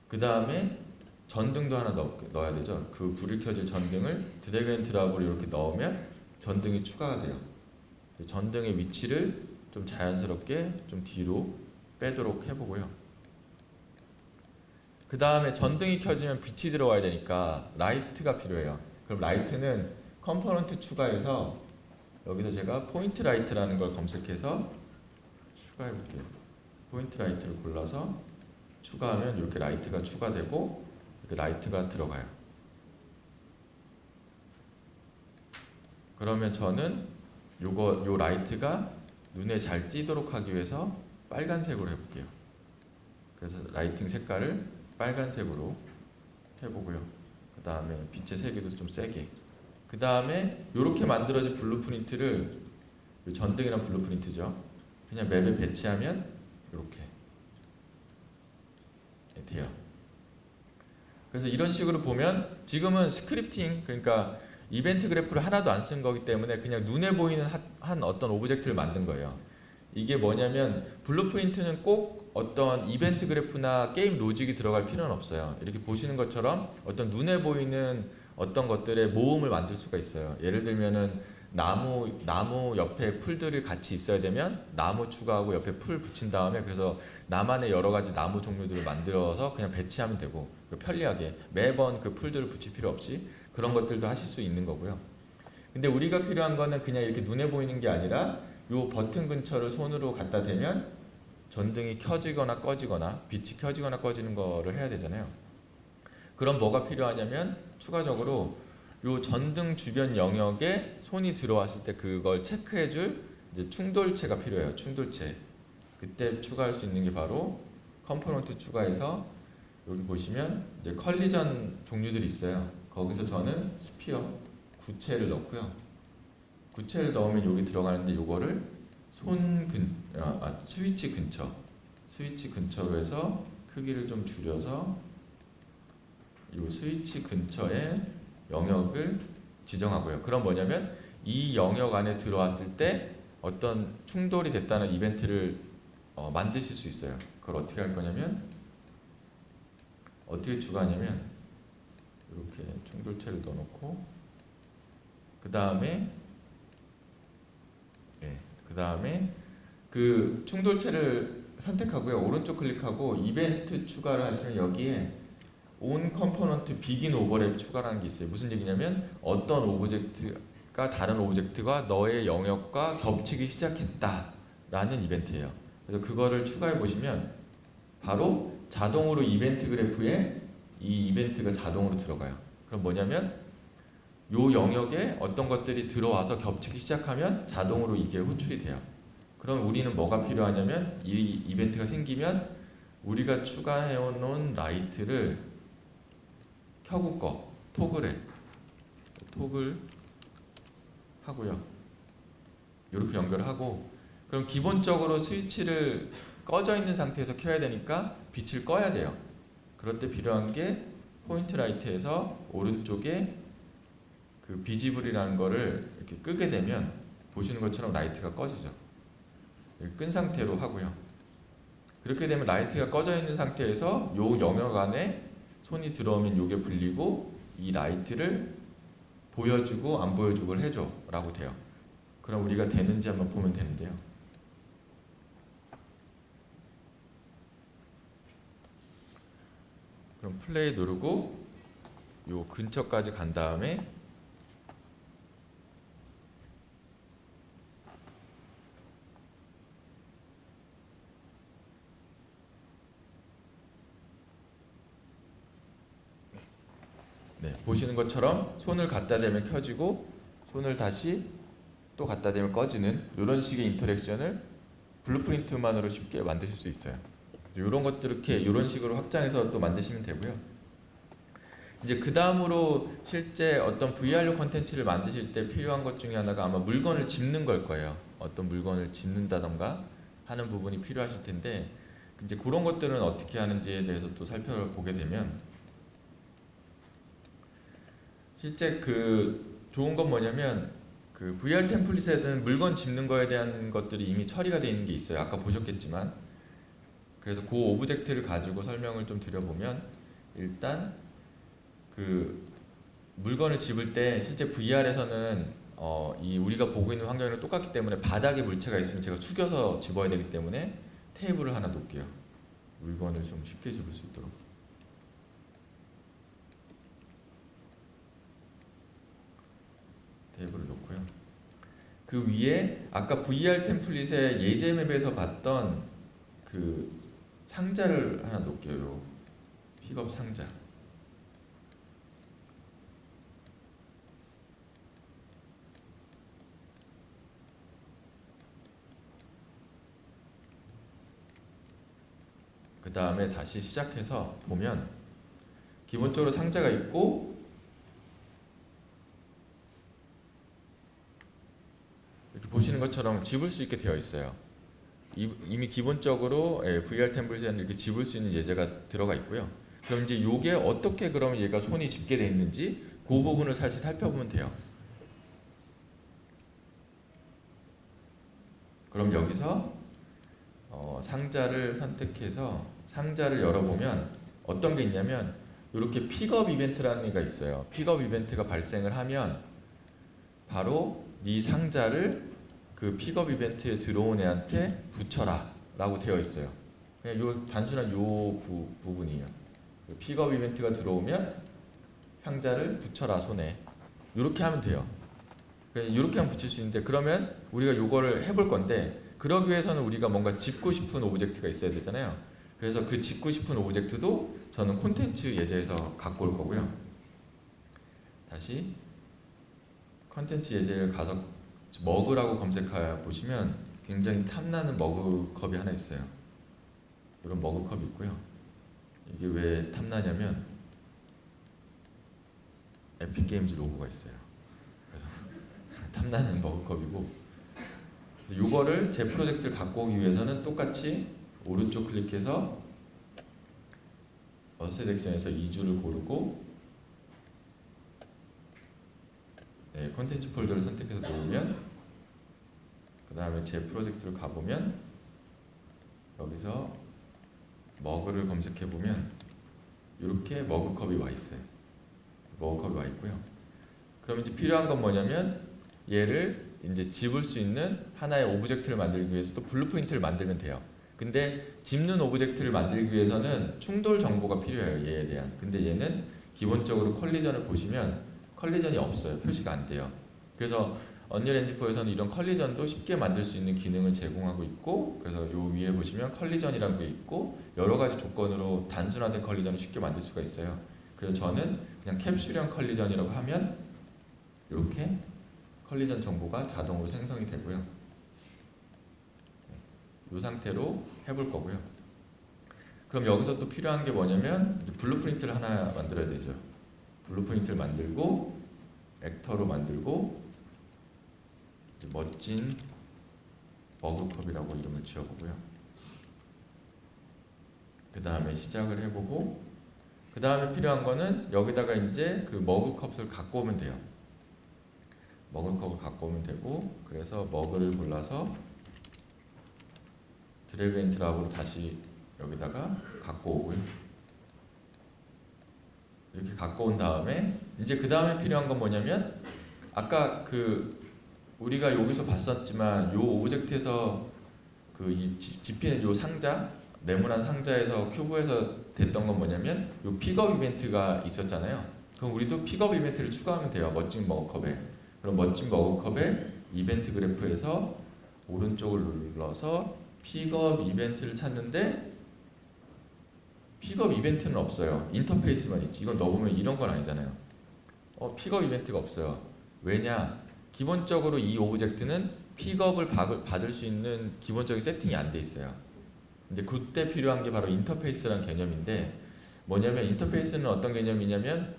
그 다음에 전등도 하나 넣어야 되죠. 그 불이 켜질 전등을 드래그 앤 드랍으로 이렇게 넣으면 전등이 추가가 돼요. 전등의 위치를 좀 자연스럽게 좀 뒤로 빼도록 해보고요. 그 다음에 전등이 켜지면 빛이 들어와야 되니까 라이트가 필요해요. 그럼 라이트는 컴포넌트 추가해서 여기서 제가 포인트 라이트라는 걸 검색해서 추가해 볼게요. 포인트 라이트를 골라서 추가하면 이렇게 라이트가 추가되고 이렇게 라이트가 들어가요. 그러면 저는 요 라이트가 눈에 잘 띄도록 하기 위해서 빨간색으로 해볼게요. 그래서 라이팅 색깔을 빨간색으로 해보고요. 그 다음에 빛의 세기도 좀 세게. 그 다음에 이렇게 만들어진 블루프린트를 전등이란 블루프린트죠. 그냥 맵에 배치하면 이렇게 돼요. 그래서 이런 식으로 보면 지금은 스크립팅 그러니까 이벤트 그래프를 하나도 안 쓴 거기 때문에 그냥 눈에 보이는 한 어떤 오브젝트를 만든 거예요. 이게 뭐냐면 블루프린트는 꼭 어떤 이벤트 그래프나 게임 로직이 들어갈 필요는 없어요. 이렇게 보시는 것처럼 어떤 눈에 보이는 어떤 것들의 모음을 만들 수가 있어요. 예를 들면은 나무 옆에 풀들이 같이 있어야 되면 나무 추가하고 옆에 풀 붙인 다음에 그래서 나만의 여러 가지 나무 종류들을 만들어서 그냥 배치하면 되고 편리하게 매번 그 풀들을 붙일 필요 없이 그런 것들도 하실 수 있는 거고요. 근데 우리가 필요한 거는 그냥 이렇게 눈에 보이는 게 아니라 요 버튼 근처를 손으로 갖다 대면 전등이 켜지거나 꺼지거나 빛이 켜지거나 꺼지는 거를 해야 되잖아요. 그럼 뭐가 필요하냐면 추가적으로 요 전등 주변 영역에 손이 들어왔을 때 그걸 체크해줄 이제 충돌체가 필요해요. 충돌체. 그때 추가할 수 있는 게 바로 컴포넌트 추가해서 여기 보시면 이제 컬리전 종류들이 있어요. 거기서 저는 스피어 구체를 넣고요. 구체를 넣으면 여기 들어가는데 요거를 스위치 근처로 해서 크기를 좀 줄여서 이 스위치 근처에 영역을 지정하고요. 그럼 뭐냐면 이 영역 안에 들어왔을 때 어떤 충돌이 됐다는 이벤트를 만드실 수 있어요. 그걸 어떻게 할 거냐면 어떻게 추가하냐면 이렇게 충돌체를 넣어놓고 그 다음에 그 충돌체를 선택하고요. 오른쪽 클릭하고 이벤트 추가를 하시면 여기에 on 컴포넌트 begin overlap 추가라는 게 있어요. 무슨 얘기냐면 어떤 오브젝트가 다른 오브젝트가 너의 영역과 겹치기 시작했다라는 이벤트예요. 그래서 그거를 추가해 보시면 바로 자동으로 이벤트 그래프에 이 이벤트가 자동으로 들어가요. 그럼 뭐냐면 요 영역에 어떤 것들이 들어와서 겹치기 시작하면 자동으로 이게 호출이 돼요. 그럼 우리는 뭐가 필요하냐면 이 이벤트가 생기면 우리가 추가해 놓은 라이트를 켜고 꺼 토글해. 토글 하고요. 이렇게 연결하고 그럼 기본적으로 스위치를 꺼져 있는 상태에서 켜야 되니까 빛을 꺼야 돼요. 그럴 때 필요한 게 포인트 라이트에서 오른쪽에 그 비지블이라는 거를 이렇게 끄게 되면 보시는 것처럼 라이트가 꺼지죠. 끈 상태로 하고요. 그렇게 되면 라이트가 꺼져 있는 상태에서 요 영역 안에 손이 들어오면 요게 불리고 이 라이트를 보여주고 안 보여주고를 해줘 라고 돼요. 그럼 우리가 되는지 한번 보면 되는데요. 그럼 플레이 누르고 요 근처까지 간 다음에 네, 보시는 것처럼 손을 갖다 대면 켜지고 손을 다시 또 갖다 대면 꺼지는 이런 식의 인터랙션을 블루프린트만으로 쉽게 만드실 수 있어요. 이런 것들 이렇게 이런 식으로 확장해서 또 만드시면 되고요. 이제 그 다음으로 실제 어떤 VR용 콘텐츠를 만드실 때 필요한 것 중에 하나가 아마 물건을 집는 걸 거예요. 어떤 물건을 집는다던가 하는 부분이 필요하실 텐데 이제 그런 것들은 어떻게 하는지에 대해서 또 살펴보게 되면 실제 그 좋은 건 뭐냐면 그 VR 템플릿에는 물건 집는 거에 대한 것들이 이미 처리가 되어 있는 게 있어요. 아까 보셨겠지만 그래서 그 오브젝트를 가지고 설명을 좀 드려보면 일단 그 물건을 집을 때 실제 VR에서는 이 우리가 보고 있는 환경이랑 똑같기 때문에 바닥에 물체가 있으면 제가 숙여서 집어야 되기 때문에 테이블을 하나 놓을게요. 물건을 좀 쉽게 집을 수 있도록. 테이블을 놓고요. 그 위에 아까 VR 템플릿의 예제 맵에서 봤던 그 상자를 하나 놓을게요. 픽업 상자. 그 다음에 다시 시작해서 보면 기본적으로 상자가 있고 이렇게 보시는 것처럼 집을 수 있게 되어 있어요. 이미 기본적으로 VR 템플릿에는 이렇게 집을 수 있는 예제가 들어가 있고요. 그럼 이제 이게 어떻게 그러면 얘가 손이 집게 돼 있는지 그 부분을 사실 살펴보면 돼요. 그럼 여기서 상자를 선택해서 상자를 열어보면 어떤 게 있냐면 이렇게 픽업 이벤트라는 게 있어요. 픽업 이벤트가 발생을 하면 바로 이 상자를 그 픽업 이벤트에 들어온 애한테 붙여라 라고 되어 있어요. 그냥 요 단순한 요 부분이에요. 픽업 이벤트가 들어오면 상자를 붙여라 손에 이렇게 하면 돼요. 이렇게 하면 붙일 수 있는데 그러면 우리가 요거를 해볼 건데 그러기 위해서는 우리가 뭔가 집고 싶은 오브젝트가 있어야 되잖아요. 그래서 그 집고 싶은 오브젝트도 저는 콘텐츠 예제에서 갖고 올 거고요. 다시 콘텐츠 예제를 가서 머그라고 검색해 보시면 굉장히 탐나는 머그컵이 하나 있어요. 이런 머그컵이 있고요. 이게 왜 탐나냐면 에픽게임즈 로고가 있어요. 그래서 탐나는 머그컵이고 요거를 제 프로젝트를 갖고 오기 위해서는 똑같이 오른쪽 클릭해서 어셋 액션에서 2주를 고르고 콘텐츠 폴더를 선택해서 놓으면 그 다음에 제 프로젝트를 가보면 여기서 머그를 검색해보면 이렇게 머그컵이 와 있어요. 머그컵이 와 있고요. 그럼 이제 필요한 건 뭐냐면 얘를 이제 집을 수 있는 하나의 오브젝트를 만들기 위해서 또 블루프린트를 만들면 돼요. 근데 집는 오브젝트를 만들기 위해서는 충돌 정보가 필요해요. 얘에 대한. 근데 얘는 기본적으로 컬리전을 보시면 컬리전이 없어요. 표시가 안 돼요. 그래서 언리얼 엔진 4에서는 이런 컬리전도 쉽게 만들 수 있는 기능을 제공하고 있고 그래서 요 위에 보시면 컬리전이라는 게 있고 여러 가지 조건으로 단순화된 컬리전을 쉽게 만들 수가 있어요. 그래서 저는 그냥 캡슐형 컬리전이라고 하면 이렇게 컬리전 정보가 자동으로 생성이 되고요. 이 상태로 해볼 거고요. 그럼 여기서 또 필요한 게 뭐냐면 블루프린트를 하나 만들어야 되죠. 블루프린트를 만들고 액터로 만들고 멋진 머그컵이라고 이름을 지어보고요. 그 다음에 시작을 해보고 그 다음에 필요한 거는 여기다가 이제 그 머그컵을 갖고 오면 돼요. 머그컵을 갖고 오면 되고 그래서 머그를 골라서 드래그 앤 드랍으로 다시 여기다가 갖고 오고요. 이렇게 갖고 온 다음에 이제 그 다음에 필요한 건 뭐냐면 아까 우리가 여기서 봤었지만 요 오브젝트에서 이 집히는 요 상자 네모난 상자에서 큐브에서 됐던 건 뭐냐면 요 픽업 이벤트가 있었잖아요. 그럼 우리도 픽업 이벤트를 추가하면 돼요. 멋진 머그컵에. 그럼 멋진 머그컵의 이벤트 그래프에서 오른쪽을 눌러서 픽업 이벤트를 찾는데 픽업 이벤트는 없어요. 인터페이스만 있지. 이건 넣어보면 이런 건 아니잖아요. 픽업 이벤트가 없어요. 왜냐? 기본적으로 이 오브젝트는 픽업을 받을 수 있는 기본적인 세팅이 안 돼 있어요. 근데 그때 필요한 게 바로 인터페이스라는 개념인데 뭐냐면 인터페이스는 어떤 개념이냐면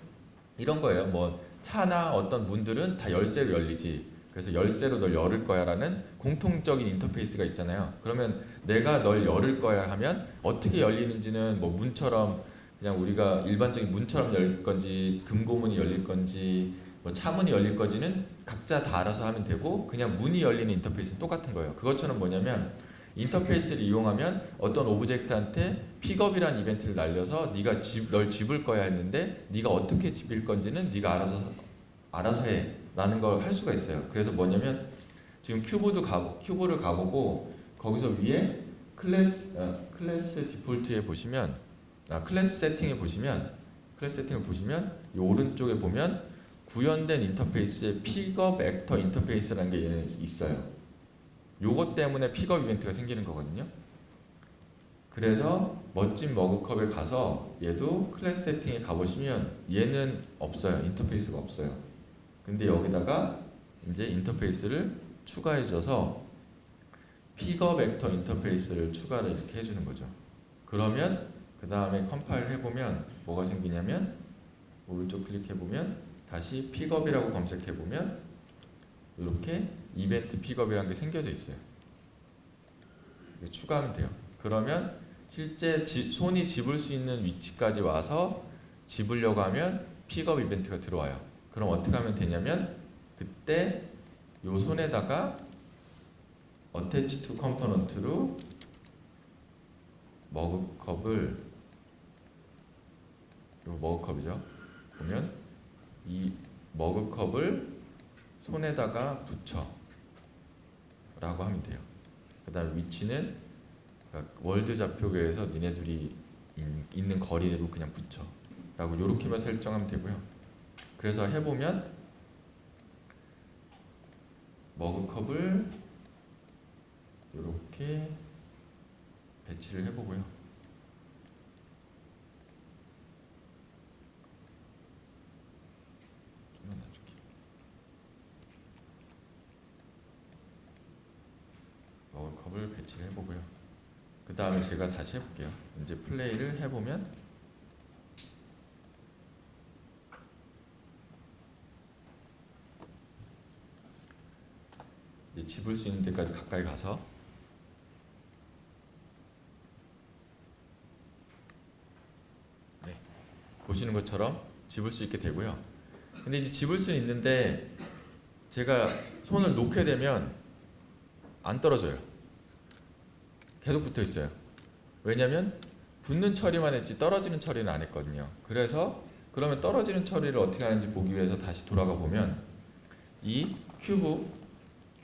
이런 거예요. 뭐 차나 어떤 문들은 다 열쇠로 열리지. 그래서 열쇠로 널 열을 거야 라는 공통적인 인터페이스가 있잖아요. 그러면 내가 널 열을 거야 하면 어떻게 열리는지는 뭐 문처럼 그냥 우리가 일반적인 문처럼 열릴 건지 금고문이 열릴 건지 뭐 차문이 열릴 건지는 각자 다 알아서 하면 되고 그냥 문이 열리는 인터페이스는 똑같은 거예요. 그것처럼 뭐냐면 인터페이스를 이용하면 어떤 오브젝트한테 픽업이라는 이벤트를 날려서 널 집을 거야 했는데 네가 어떻게 집일 건지는 네가 알아서 해 라는 걸 할 수가 있어요. 그래서 뭐냐면 지금 큐브를 가보고 거기서 위에 클래스 디폴트에 보시면 클래스 세팅을 보시면 이 오른쪽에 보면 구현된 인터페이스에 픽업 액터 인터페이스라는 게 얘는 있어요. 요것 때문에 픽업 이벤트가 생기는 거거든요. 그래서 멋진 머그컵에 가서 얘도 클래스 세팅에 가보시면 얘는 없어요. 인터페이스가 없어요. 근데 여기다가 이제 인터페이스를 추가해줘서 픽업 액터 인터페이스를 추가를 이렇게 해주는 거죠. 그러면 그 다음에 컴파일 해보면 뭐가 생기냐면 오른쪽 클릭해보면 다시 픽업이라고 검색해보면 이렇게 이벤트 픽업이라는 게 생겨져 있어요. 추가하면 돼요. 그러면 실제 손이 집을 수 있는 위치까지 와서 집으려고 하면 픽업 이벤트가 들어와요. 그럼 어떻게 하면 되냐면 그때 요 손에다가 attach to component로 머그컵을 요 머그컵이죠. 보면 이 머그컵을 손에다가 붙여 라고 하면 돼요. 그 다음에 위치는 월드 좌표계에서 니네들이 있는 거리로 그냥 붙여 라고 요렇게만 설정하면 되고요. 그래서 해보면 머그컵을 요렇게 배치를 해보고요. 좀만 놔줄게요. 머그컵을 배치를 해보고요. 그 다음에 제가 다시 해볼게요. 이제 플레이를 해보면 이제 집을 수 있는 데까지 가까이 가서 보시는 것처럼 집을 수 있게 되고요. 근데 이제 집을 수 있는데 제가 손을 놓게 되면 안 떨어져요. 계속 붙어 있어요. 왜냐면 붙는 처리만 했지 떨어지는 처리는 안 했거든요. 그래서 그러면 떨어지는 처리를 어떻게 하는지 보기 위해서 다시 돌아가 보면 이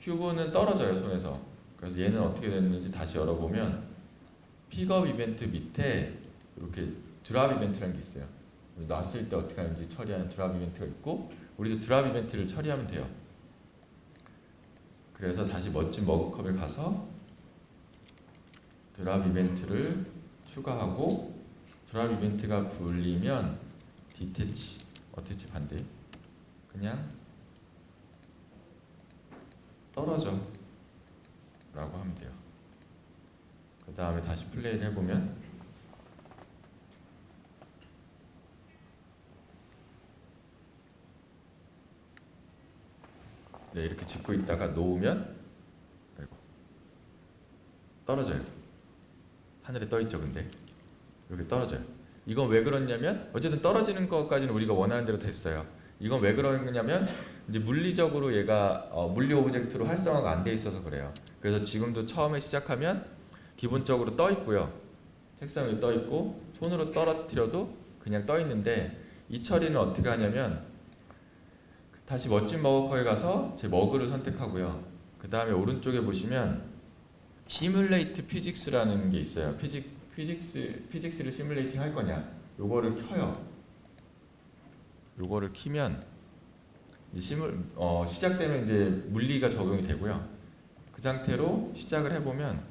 큐브는 떨어져요, 손에서. 그래서 얘는 어떻게 됐는지 다시 열어보면 픽업 이벤트 밑에 이렇게 드랍 이벤트라는 게 있어요. 놨을 때 어떻게 하는지 처리하는 드랍 이벤트가 있고 우리도 드랍 이벤트를 처리하면 돼요. 그래서 다시 멋진 머그컵에 가서 드랍 이벤트를 추가하고 드랍 이벤트가 불리면 디태치, 어태치 반대 그냥 떨어져 라고 하면 돼요. 그 다음에 다시 플레이를 해보면 네, 이렇게 짚고 있다가 놓으면 아이고, 떨어져요. 하늘에 떠있죠. 근데 이렇게 떨어져요. 이건 왜 그러냐면 어쨌든 떨어지는 것까지는 우리가 원하는 대로 됐어요. 이건 왜 그러냐면 이제 물리적으로 얘가 물리 오브젝트로 활성화가 안 돼 있어서 그래요. 그래서 지금도 처음에 시작하면 기본적으로 떠 있고요. 책상 위에 떠 있고 손으로 떨어뜨려도 그냥 떠 있는데 이 처리는 어떻게 하냐면 다시 멋진 머그컵에 가서 제 머그를 선택하고요. 그 다음에 오른쪽에 보시면 시뮬레이트 피직스라는 게 있어요. 피직스를 시뮬레이팅 할 거냐? 요거를 켜요. 요거를 키면 이제 시작되면 이제 물리가 적용이 되고요. 그 상태로 시작을 해보면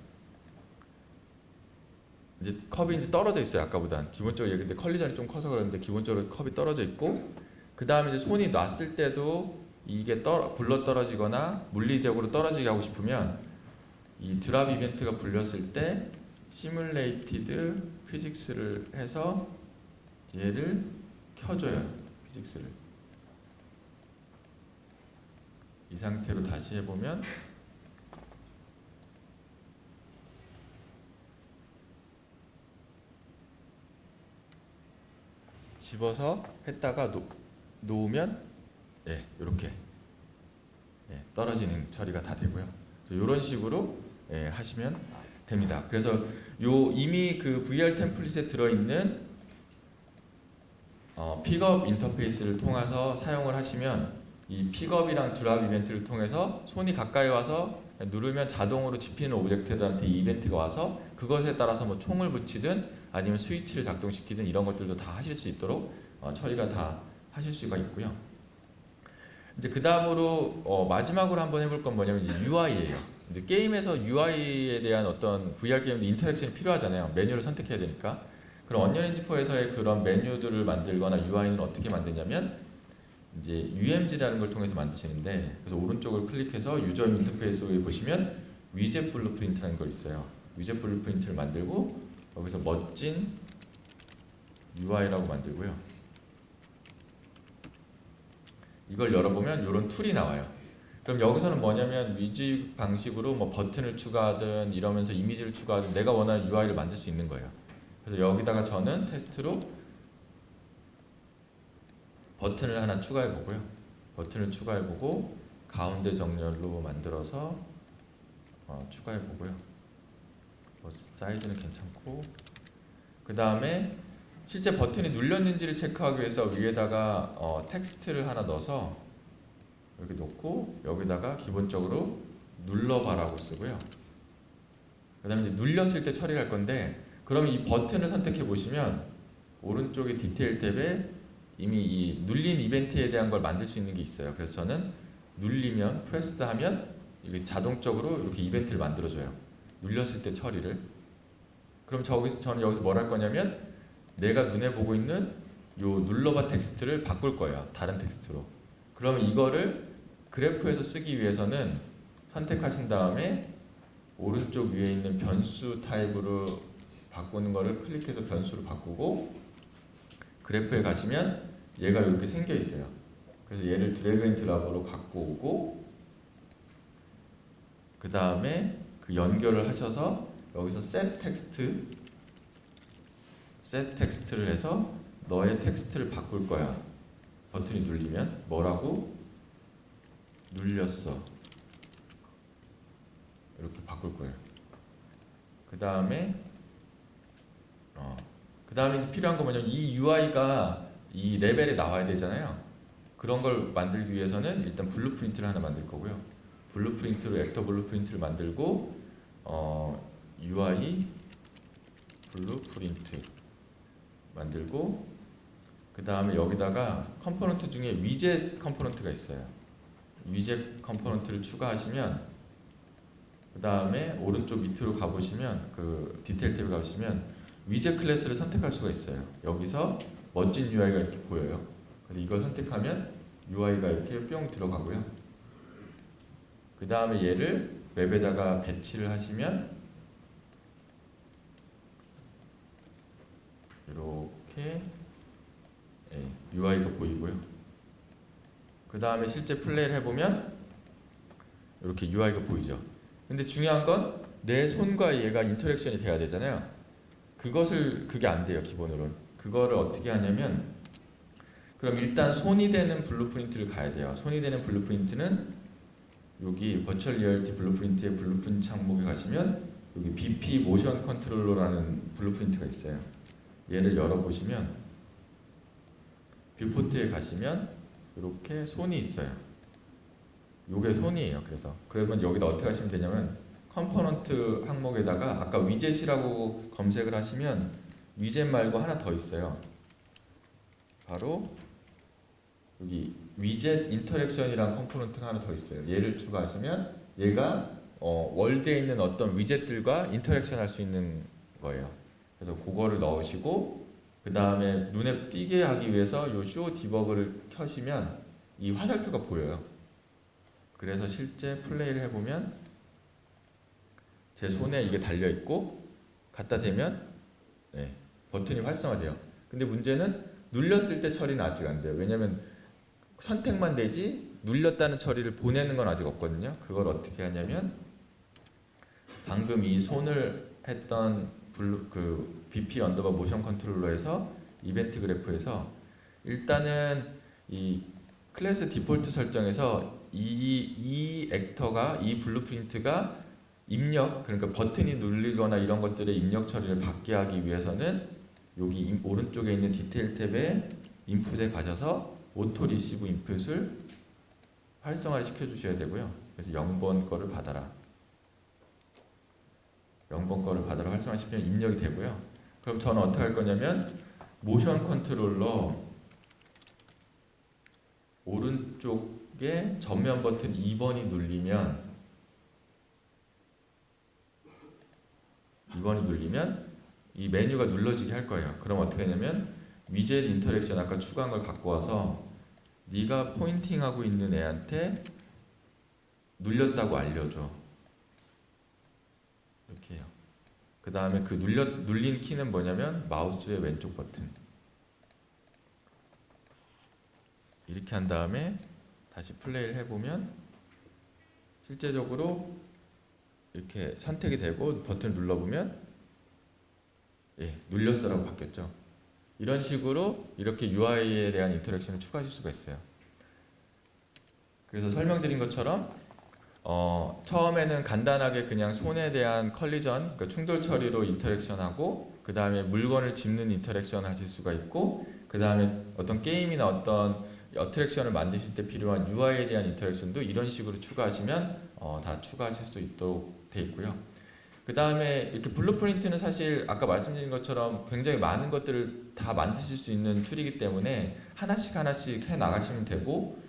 이제 컵이 이제 떨어져 있어요. 아까보단 기본적으로 근데 컬리전이 좀 커서 그러는데 기본적으로 컵이 떨어져 있고 그 다음에 이제 손이 놨을 때도 이게 굴러 떨어지거나 물리적으로 떨어지게 하고 싶으면 이 드랍 이벤트가 불렸을 때 시뮬레이티드 피직스를 해서 얘를 켜줘요. 피직스를 이 상태로 다시 해보면 집어서 했다가 놓으면 이렇게 떨어지는 처리가 다 되고요. 이런 식으로 하시면 됩니다. 그래서 이미 그 VR 템플릿에 들어있는 픽업 인터페이스를 통해서 사용을 하시면 이 픽업이랑 드랍 이벤트를 통해서 손이 가까이 와서 누르면 자동으로 집히는 오브젝트들한테 이 이벤트가 와서 그것에 따라서 뭐 총을 붙이든 아니면 스위치를 작동시키든 이런 것들도 다 하실 수 있도록 처리가 다 하실 수가 있고요. 이제 그 다음으로 마지막으로 한번 해볼 건 뭐냐면 이제 UI예요. 이제 게임에서 UI에 대한 어떤 VR 게임도 인터랙션이 필요하잖아요. 메뉴를 선택해야 되니까. 그럼 언리얼 엔진 4에서의 그런 메뉴들을 만들거나 UI는 어떻게 만드냐면 이제 UMG라는 걸 통해서 만드시는데 그래서 오른쪽을 클릭해서 유저 인터페이스에 보시면 위젯 블루프린트라는 걸 있어요. 위젯 블루프린트를 만들고 여기서 멋진 UI라고 만들고요. 이걸 열어보면 이런 툴이 나와요. 그럼 여기서는 뭐냐면 위젯 방식으로 뭐 버튼을 추가하든 이러면서 이미지를 추가하든 내가 원하는 UI를 만들 수 있는 거예요. 그래서 여기다가 저는 테스트로 버튼을 하나 추가해 보고요. 버튼을 추가해 보고 가운데 정렬로 만들어서 추가해 보고요. 사이즈는 괜찮고 그 다음에 실제 버튼이 눌렸는지를 체크하기 위해서 위에다가 텍스트를 하나 넣어서 이렇게 놓고 여기다가 기본적으로 눌러봐라고 쓰고요. 그 다음에 이제 눌렸을 때 처리할 건데 그러면 이 버튼을 선택해 보시면 오른쪽에 디테일 탭에 이미 이 눌린 이벤트에 대한 걸 만들 수 있는 게 있어요. 그래서 저는 눌리면 프레스드 하면 이게 자동적으로 이렇게 이벤트를 만들어줘요. 눌렸을 때 처리를. 그럼 저는 여기서 뭘 할 거냐면 내가 눈에 보고 있는 요 눌러봐 텍스트를 바꿀 거예요. 다른 텍스트로. 그러면 이거를 그래프에서 쓰기 위해서는 선택하신 다음에 오른쪽 위에 있는 변수 타입으로 바꾸는 거를 클릭해서 변수로 바꾸고 그래프에 가시면 얘가 이렇게 생겨 있어요. 그래서 얘를 드래그 앤 드랍으로 갖고 오고 그 다음에 그 연결을 하셔서 여기서 set 텍스트를 해서 너의 텍스트를 바꿀 거야. 버튼이 눌리면 뭐라고? 눌렸어. 이렇게 바꿀 거예요. 그 다음에 필요한 거 뭐냐면 이 UI가 이 레벨에 나와야 되잖아요. 그런 걸 만들기 위해서는 일단 블루프린트를 하나 만들 거고요. 블루프린트로 액터 블루프린트를 만들고 UI 블루프린트 만들고 그 다음에 여기다가 컴포넌트 중에 위젯 컴포넌트가 있어요. 위젯 컴포넌트를 추가하시면 그 다음에 오른쪽 밑으로 가보시면 그 디테일 탭에 가보시면 위젯 클래스를 선택할 수가 있어요. 여기서 멋진 UI가 이렇게 보여요. 그래서 이걸 선택하면 UI가 이렇게 뿅 들어가고요. 그 다음에 얘를 웹에다가 배치를 하시면 이렇게 UI가 보이고요. 그 다음에 실제 플레이를 해보면 이렇게 UI가 보이죠. 근데 중요한 건 내 손과 얘가 인터랙션이 돼야 되잖아요. 그게 안 돼요. 기본으로는. 그거를 어떻게 하냐면, 그럼 일단 손이 되는 블루프린트를 가야 돼요. 손이 되는 블루프린트는 여기 버추얼 리얼리티 블루프린트의 블루프린트 항목에 가시면 여기 BP 모션 컨트롤러라는 블루프린트가 있어요. 얘를 열어보시면 뷰포트에 가시면 이렇게 손이 있어요. 요게 손이에요. 그러면 여기다 어떻게 하시면 되냐면 컴포넌트 항목에다가 아까 위젯이라고 검색을 하시면 위젯 말고 하나 더 있어요. 바로 여기 위젯 인터랙션이라는 컴포넌트가 하나 더 있어요. 얘를 추가하시면 얘가 월드에 있는 어떤 위젯들과 인터랙션 할 수 있는 거예요. 그래서 그거를 넣으시고 그 다음에 눈에 띄게 하기 위해서 이 쇼 디버그를 켜시면 이 화살표가 보여요. 그래서 실제 플레이를 해보면 제 손에 이게 달려있고 갖다 대면 버튼이 활성화돼요. 근데 문제는 눌렸을 때 처리는 아직 안 돼요. 왜냐면 선택만 되지 눌렸다는 처리를 보내는 건 아직 없거든요. 그걸 어떻게 하냐면 방금 이 손을 했던 BP 언더바 모션 컨트롤러에서 이벤트 그래프에서 일단은 이 클래스 디폴트 설정에서 이 액터가 이 블루프린트가 입력, 그러니까 버튼이 눌리거나 이런 것들의 입력 처리를 받게 하기 위해서는 여기 오른쪽에 있는 디테일 탭에 인풋에 가셔서 오토 리시브 인풋을 활성화를 시켜주셔야 되고요. 그래서 0번 거를 받아라. 0번 거를 받아라 활성화시키면 입력이 되고요. 그럼 저는 어떻게 할 거냐면 모션 컨트롤러 오른쪽에 전면 버튼 2번이 눌리면 이 메뉴가 눌러지게 할 거예요. 그럼 어떻게 하냐면 위젯 인터랙션 아까 추가한 걸 갖고 와서 네가 포인팅하고 있는 애한테 눌렸다고 알려줘. 이렇게 해요. 그 다음에 그 눌린 키는 뭐냐면 마우스의 왼쪽 버튼. 이렇게 한 다음에 다시 플레이를 해보면 실제적으로 이렇게 선택이 되고 버튼을 눌러보면 눌렸어라고 바뀌었죠. 이런 식으로 이렇게 UI에 대한 인터랙션을 추가하실 수가 있어요. 그래서 설명드린 것처럼 처음에는 간단하게 그냥 손에 대한 컬리전, 그러니까 충돌 처리로 인터랙션하고 그 다음에 물건을 짚는 인터랙션 하실 수가 있고 그 다음에 어떤 게임이나 어떤 어트랙션을 만드실 때 필요한 UI에 대한 인터랙션도 이런 식으로 추가하시면 다 추가하실 수 있도록 돼 있고요. 그 다음에 이렇게 블루프린트는 사실 아까 말씀드린 것처럼 굉장히 많은 것들을 다 만드실 수 있는 툴이기 때문에 하나씩 해 나가시면 되고,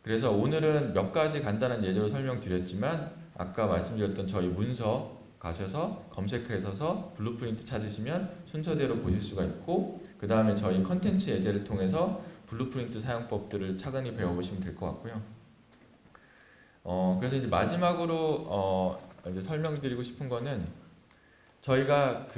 그래서 오늘은 몇 가지 간단한 예제로 설명드렸지만 아까 말씀드렸던 저희 문서 가셔서 검색해서 블루프린트 찾으시면 순서대로 보실 수가 있고, 그 다음에 저희 컨텐츠 예제를 통해서 블루프린트 사용법들을 차근히 배워보시면 될 것 같고요. 그래서 이제 마지막으로 이제 설명드리고 싶은 거는 저희가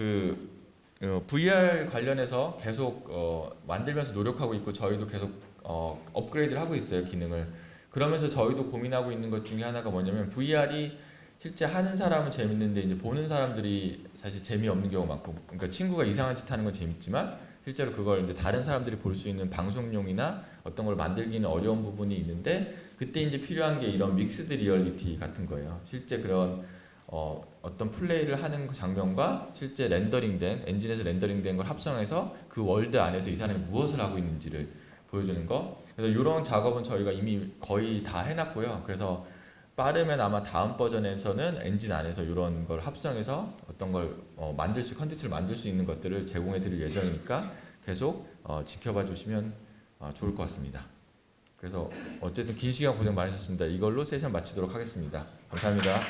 VR 관련해서 계속 만들면서 노력하고 있고 저희도 계속 업그레이드를 하고 있어요, 기능을. 그러면서 저희도 고민하고 있는 것 중에 하나가 뭐냐면 VR이 실제 하는 사람은 재밌는데 이제 보는 사람들이 사실 재미없는 경우가 많고, 그러니까 친구가 이상한 짓 하는 건 재밌지만 실제로 그걸 이제 다른 사람들이 볼 수 있는 방송용이나 어떤 걸 만들기는 어려운 부분이 있는데, 그때 이제 필요한 게 이런 믹스드 리얼리티 같은 거예요. 실제 그런 어떤 플레이를 하는 장면과 실제 렌더링된 엔진에서 렌더링된 걸 합성해서 그 월드 안에서 이 사람이 무엇을 하고 있는지를 보여주는 거. 그래서 이런 작업은 저희가 이미 거의 다 해놨고요. 그래서 빠르면 아마 다음 버전에서는 엔진 안에서 이런 걸 합성해서 어떤 걸 컨텐츠를 만들 수 있는 것들을 제공해 드릴 예정이니까 계속 지켜봐 주시면 좋을 것 같습니다. 그래서 어쨌든 긴 시간 고생 많으셨습니다. 이걸로 세션 마치도록 하겠습니다. 감사합니다.